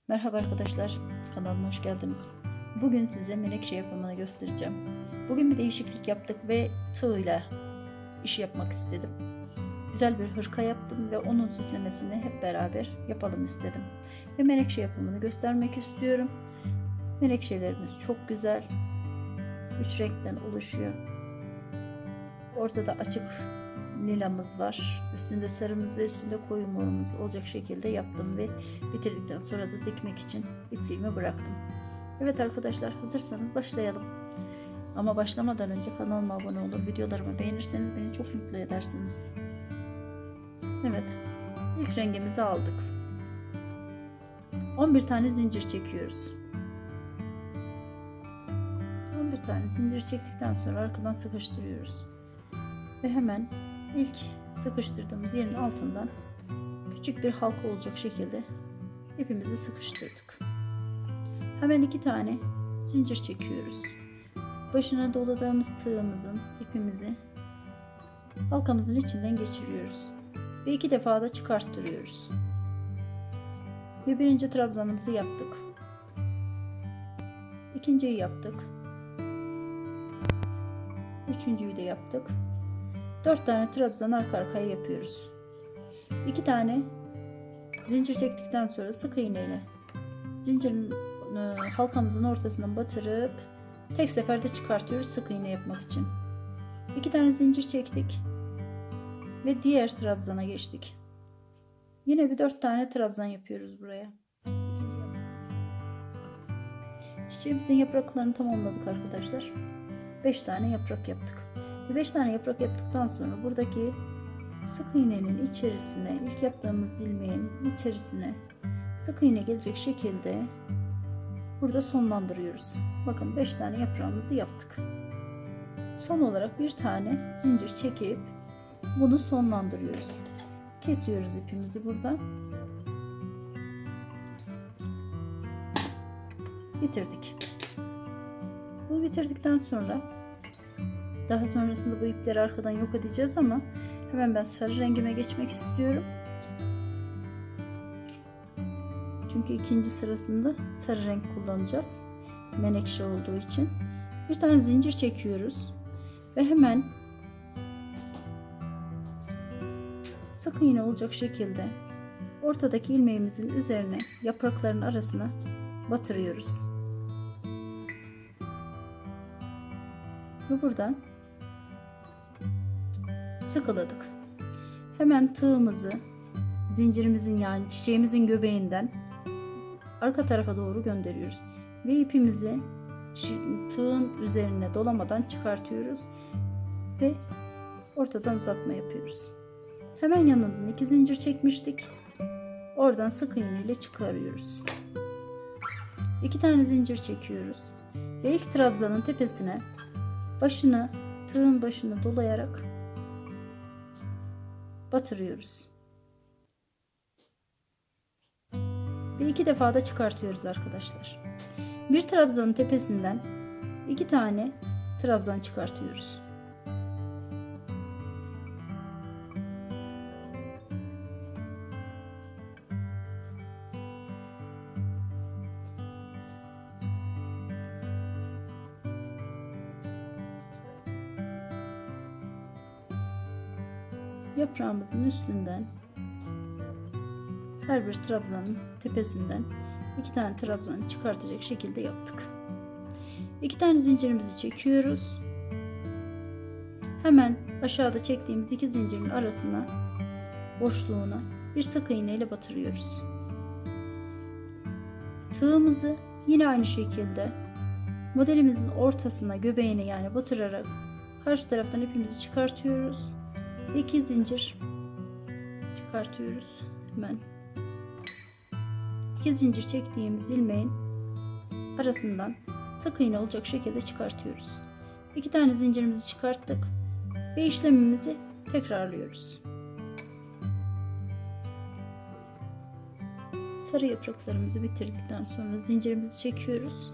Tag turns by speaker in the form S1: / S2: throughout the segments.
S1: Merhaba arkadaşlar, kanalıma hoş geldiniz. Bugün size menekşe yapımını göstereceğim. Bugün bir değişiklik yaptık ve tığla iş yapmak istedim. Güzel bir hırka yaptım ve onun süslemesini hep beraber yapalım istedim. Ve menekşe yapımını göstermek istiyorum. Menekşelerimiz çok güzel. 3 renkten oluşuyor. Ortada açık lilamız var. Üstünde sarımız ve üstünde koyu morumuz olacak şekilde yaptım ve bitirdikten sonra da dikmek için ipliğimi bıraktım. Evet arkadaşlar, hazırsanız başlayalım. Ama başlamadan önce kanalıma abone olur, videolarımı beğenirseniz beni çok mutlu edersiniz. Evet, ilk rengimizi aldık. 11 tane zincir çekiyoruz. 11 tane zincir çektikten sonra arkadan sıkıştırıyoruz. Ve hemen ilk sıkıştırdığımız yerin altından küçük bir halka olacak şekilde ipimizi sıkıştırdık. Hemen 2 tane zincir çekiyoruz. Başına doladığımız tığımızın ipimizi halkamızın içinden geçiriyoruz. Ve 2 defa da çıkarttırıyoruz. Ve birinci trabzanımızı yaptık. İkinciyi yaptık. Üçüncüyü de yaptık. 4 tane trabzan arka arkaya yapıyoruz. 2 tane zincir çektikten sonra sık iğne ile zincirin halkamızın ortasından batırıp tek seferde çıkartıyoruz sık iğne yapmak için. 2 tane zincir çektik ve diğer trabzana geçtik. Yine bir 4 tane trabzan yapıyoruz buraya. Çiçeğimizin yapraklarını tamamladık arkadaşlar. 5 tane yaprak yaptık. 5 tane yaprak yaptıktan sonra buradaki sık iğnenin içerisine, ilk yaptığımız ilmeğin içerisine sık iğne gelecek şekilde burada sonlandırıyoruz. Bakın 5 tane yaprağımızı yaptık. Son olarak bir tane zincir çekip bunu sonlandırıyoruz. Kesiyoruz ipimizi buradan. Bitirdik. Bunu bitirdikten sonra daha sonrasında bu ipleri arkadan yok edeceğiz ama hemen ben sarı rengime geçmek istiyorum. Çünkü ikinci sırasında sarı renk kullanacağız. Menekşe olduğu için. Bir tane zincir çekiyoruz. Ve hemen sık iğne olacak şekilde ortadaki ilmeğimizin üzerine yaprakların arasına batırıyoruz. Ve buradan sıkıladık. Hemen tığımızı zincirimizin yani çiçeğimizin göbeğinden arka tarafa doğru gönderiyoruz. Ve ipimizi tığın üzerine dolamadan çıkartıyoruz. Ve ortadan uzatma yapıyoruz. Hemen yanından 2 zincir çekmiştik. Oradan sık iğne ile çıkarıyoruz. 2 tane zincir çekiyoruz. Ve ilk trabzanın tepesine tığın başını dolayarak batırıyoruz. Ve 2 defa da çıkartıyoruz arkadaşlar. Bir trabzanın tepesinden 2 tane trabzan çıkartıyoruz. Yaprağımızın üstünden her bir trabzanın tepesinden 2 tane trabzan çıkartacak şekilde yaptık. 2 tane zincirimizi çekiyoruz. Hemen aşağıda çektiğimiz 2 zincirin arasına boşluğuna bir sık iğne ile batırıyoruz. Tığımızı yine aynı şekilde modelimizin ortasına göbeğine yani batırarak karşı taraftan ipimizi çıkartıyoruz. 2 zincir çıkartıyoruz. Hemen 2 zincir çektiğimiz ilmeğin arasından sık iğne olacak şekilde çıkartıyoruz. 2 tane zincirimizi çıkarttık ve işlemimizi tekrarlıyoruz. Sarı yapraklarımızı bitirdikten sonra zincirimizi çekiyoruz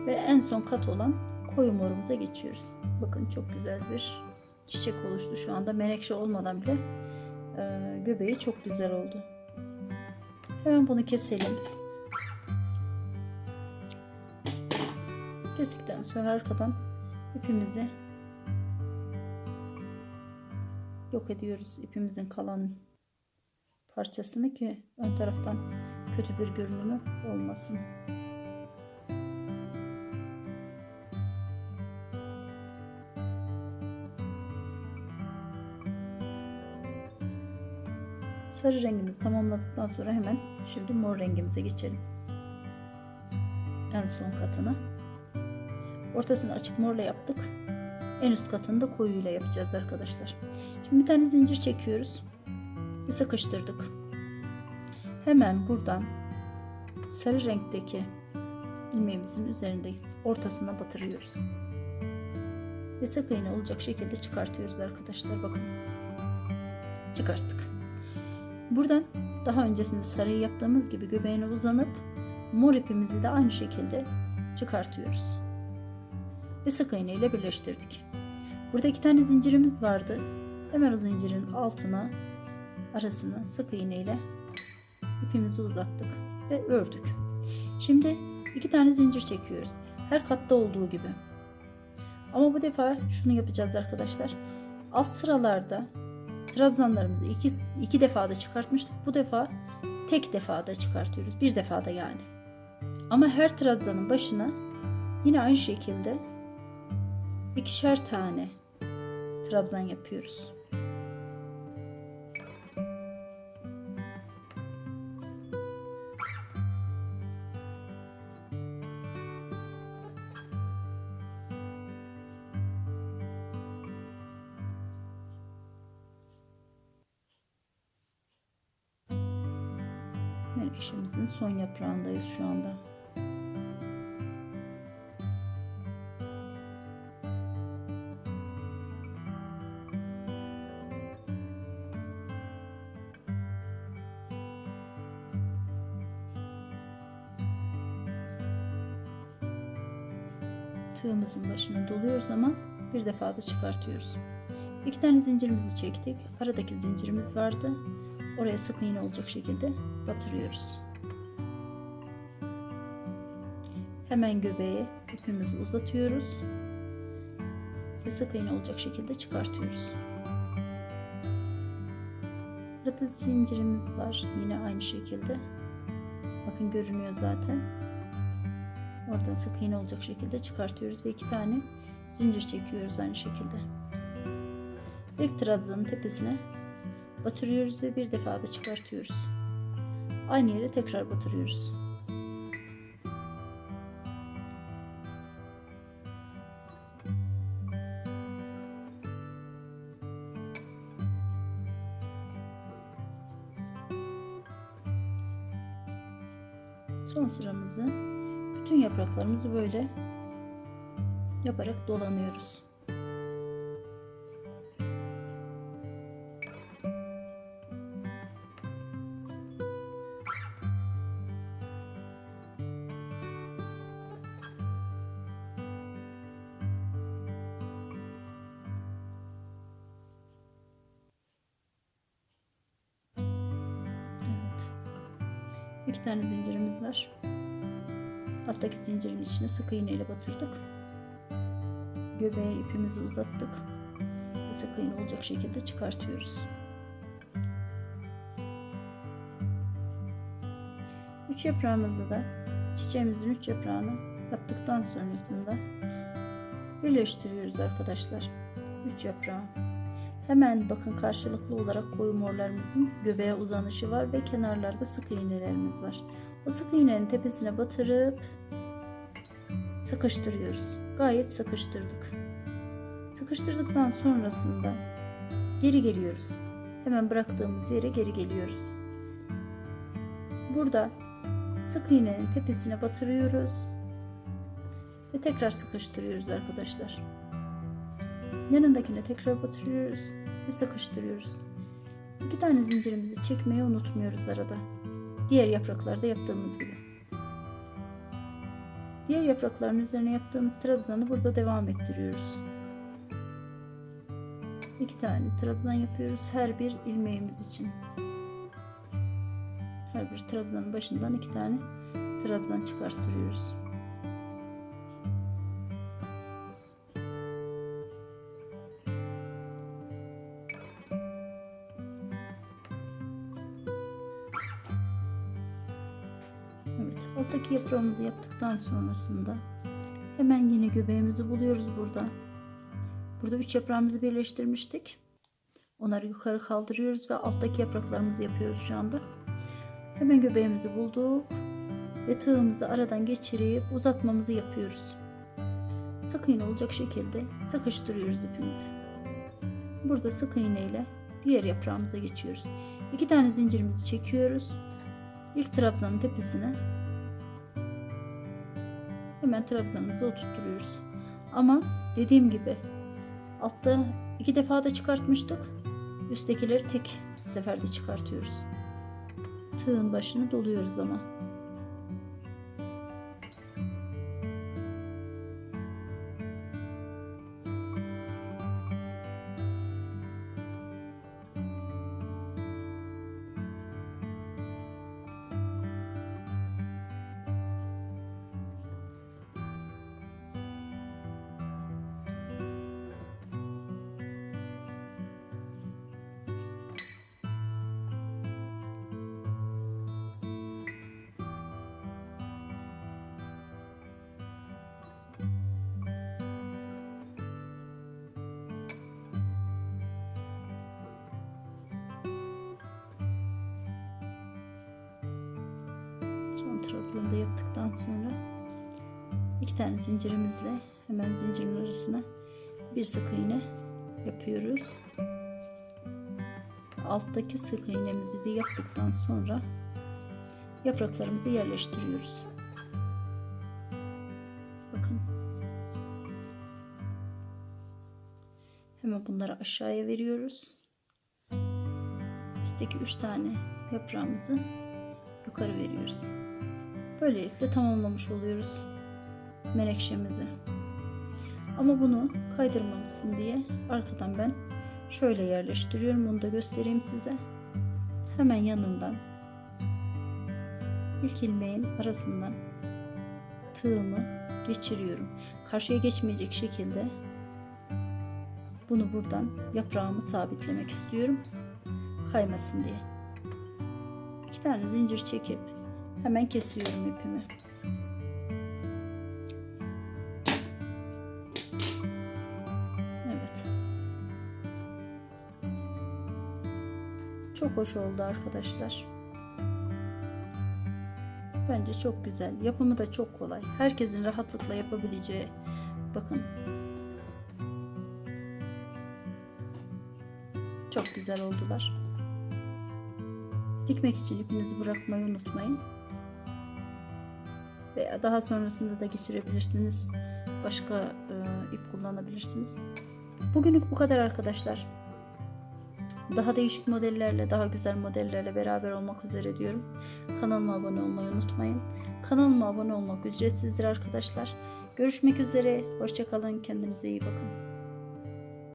S1: ve en son kat olan koyu morumuza geçiyoruz. Bakın çok güzel bir çiçek oluştu şu anda. Menekşe olmadan bile göbeği çok güzel oldu. Hemen bunu keselim. Kestikten sonra arkadan ipimizi yok ediyoruz. İpimizin kalan parçasını ki ön taraftan kötü bir görünümü olmasın. Sarı rengimizi tamamladıktan sonra hemen şimdi mor rengimize geçelim. En son katını. Ortasını açık morla yaptık. En üst katını da koyuyla yapacağız arkadaşlar. Şimdi bir tane zincir çekiyoruz. Ve sıkıştırdık. Hemen buradan sarı renkteki ilmeğimizin üzerinde ortasına batırıyoruz. Ve sık iğne olacak şekilde çıkartıyoruz arkadaşlar. Bakın. Çıkarttık. Buradan daha öncesinde sarıyı yaptığımız gibi göbeğine uzanıp mor ipimizi de aynı şekilde çıkartıyoruz. Ve sık iğne ile birleştirdik. Burada 2 tane zincirimiz vardı. Hemen o zincirin altına arasına sık iğne ile ipimizi uzattık ve ördük. Şimdi 2 tane zincir çekiyoruz. Her katta olduğu gibi. Ama bu defa şunu yapacağız arkadaşlar. Alt sıralarda trabzanlarımızı iki defada çıkartmıştık. Bu defa tek defada çıkartıyoruz. Bir defada yani. Ama her trabzanın başına yine aynı şekilde 2'şer tane trabzan yapıyoruz. Menekşemizin son yaprağındayız şu anda. Tığımızın başını doluyoruz ama bir defa da çıkartıyoruz. 2 tane zincirimizi çektik. Aradaki zincirimiz vardı. Oraya sık iğne olacak şekilde batırıyoruz. Hemen göbeğe ipimizi uzatıyoruz ve sık iğne olacak şekilde çıkartıyoruz. Arada zincirimiz var. Yine aynı şekilde. Bakın görünüyor zaten. Oradan sık iğne olacak şekilde çıkartıyoruz ve 2 tane zincir çekiyoruz aynı şekilde. İlk trabzanın tepesine batırıyoruz ve bir defa da çıkartıyoruz. Aynı yere tekrar batırıyoruz. Son sıramızı bütün yapraklarımızı böyle yaparak dolanıyoruz. Evet. 2 tane zincirimiz var. Alttaki zincirin içine sık iğne ile batırdık. Göbeğe ipimizi uzattık. Ve sık iğne olacak şekilde çıkartıyoruz. 3 yaprağımızı da çiçeğimizin 3 yaprağını yaptıktan sonrasında birleştiriyoruz arkadaşlar. 3 yaprağı. Hemen bakın karşılıklı olarak koyu morlarımızın göbeğe uzanışı var ve kenarlarda sık iğnelerimiz var. O sık iğnenin tepesine batırıp sıkıştırıyoruz. Gayet sıkıştırdık. Sıkıştırdıktan sonrasında geri geliyoruz. Hemen bıraktığımız yere geri geliyoruz. Burada sık iğnenin tepesine batırıyoruz ve tekrar sıkıştırıyoruz arkadaşlar. Yanındakine tekrar batırıyoruz ve sıkıştırıyoruz. 2 tane zincirimizi çekmeyi unutmuyoruz arada. Diğer yapraklarda yaptığımız gibi. Diğer yaprakların üzerine yaptığımız trabzanı burada devam ettiriyoruz. 2 tane trabzan yapıyoruz her bir ilmeğimiz için. Her bir trabzanın başından 2 tane trabzan çıkarttırıyoruz. Evet, alttaki yaprağımızı yaptıktan sonrasında hemen yine göbeğimizi buluyoruz burada. Burada 3 yaprağımızı birleştirmiştik. Onları yukarı kaldırıyoruz ve alttaki yapraklarımızı yapıyoruz şu anda. Hemen göbeğimizi bulduk ve tığımızı aradan geçirip uzatmamızı yapıyoruz. Sık iğne olacak şekilde sıkıştırıyoruz ipimizi. Burada sık iğne ile diğer yaprağımıza geçiyoruz. 2 tane zincirimizi çekiyoruz. İlk trabzanın tepesine hemen trabzanımızı oturtuyoruz. Ama dediğim gibi altta 2 defa da çıkartmıştık. Üsttekileri tek seferde çıkartıyoruz. Tığın başını doluyoruz ama. Son trabzanı da yaptıktan sonra 2 tane zincirimizle hemen zincirin arasına bir sık iğne yapıyoruz. Alttaki sık iğnemizi de yaptıktan sonra yapraklarımızı yerleştiriyoruz. Bakın. Hemen bunları aşağıya veriyoruz. Üstteki 3 tane yaprağımızı yukarı veriyoruz. Böylelikle tamamlamış oluyoruz menekşemizi. Ama bunu kaydırmamışsın diye arkadan ben şöyle yerleştiriyorum. Bunu da göstereyim size. Hemen yanından ilk ilmeğin arasından tığımı geçiriyorum. Karşıya geçmeyecek şekilde bunu buradan yaprağımı sabitlemek istiyorum. Kaymasın diye. 2 tane zincir çekip hemen kesiyorum ipimi. Evet. Çok hoş oldu arkadaşlar. Bence çok güzel. Yapımı da çok kolay. Herkesin rahatlıkla yapabileceği. Bakın. Çok güzel oldular. Dikmek için ipinizi bırakmayı unutmayın. Ve daha sonrasında da geçirebilirsiniz. Başka ip kullanabilirsiniz. Bugünlük bu kadar arkadaşlar. Daha değişik modellerle, daha güzel modellerle beraber olmak üzere diyorum. Kanalıma abone olmayı unutmayın. Kanalıma abone olmak ücretsizdir arkadaşlar. Görüşmek üzere. Hoşça kalın. Kendinize iyi bakın.